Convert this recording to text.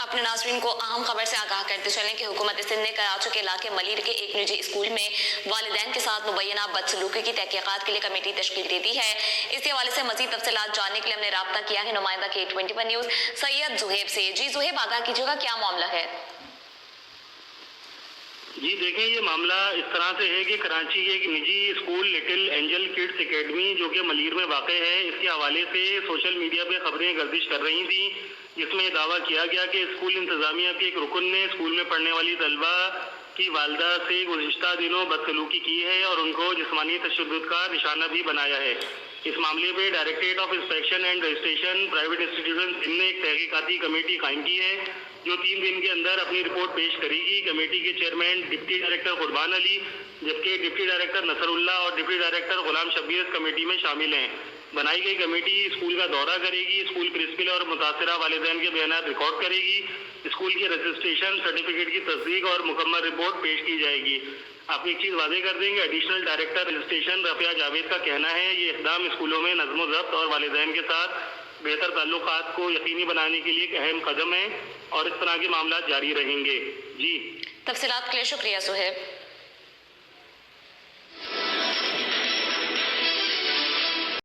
अपने नाज़रीन को अहम खबर से आगाह करते चलें कि हुकूमत सिंध ने कराची के इलाके मलीर के एक निजी स्कूल में वालिदैन के साथ मुबैना बदसलूकी की तहकीकात के लिए कमेटी तश्कील दे दी है। इसी हवाले से मज़ीद तफसीलात जानने के लिए हमने राब्ता किया है नुमाइंदा K21 न्यूज़ सैयद जुहेब से। जी जुहेब, आगाह कीजिएगा, क्या मामला है? जी देखें, ये मामला इस तरह से है कि कराची के एक निजी school little angel kids academy जो कि मलीर में वाक़ है, इसके हवाले से सोशल मीडिया पे खबरें गर्दिश कर रही थी, जिसमें दावा किया गया कि स्कूल इंतज़ामिया के एक रुकन ने स्कूल में पढ़ने वाली तलबा की वालदा से गुज़िश्ता दिनों बदसलूकी की है और उनको जिस्मानी तशद्दुद का निशाना भी बनाया है। इस मामले में directorate of inspection and registration private institution ने एक तहकीकाती कमेटी कायम की है जो 3 दिन के अंदर अपनी रिपोर्ट पेश करेगी। कमेटी के चेयरमैन डिप्टी डायरेक्टर कुर्बान अली, जबकि डिप्टी डायरेक्टर नसरुल्लाह और डिप्टी डायरेक्टर गुलाम शब्बीर इस कमेटी में शामिल हैं। बनाई गई कमेटी स्कूल का दौरा करेगी, स्कूल प्रिंसिपल और मुतासिरा वालिदैन के बयान रिकॉर्ड करेगी, स्कूल की रजिस्ट्रेशन सर्टिफिकेट की तस्दीक और मुकम्मल रिपोर्ट पेश की जाएगी। आपको एक चीज़ वादे कर देंगे, additional director registration Rafia Javed का कहना है ये इक़दाम स्कूलों में नज़्म व ज़ब्त और वालिदैन के साथ बेहतर ताल्लुकात को यकीनी बनाने के लिए एक अहम कदम है और इस तरह के मामला जारी रहेंगे। जी, तफसीलात के लिए शुक्रिया सुहेब।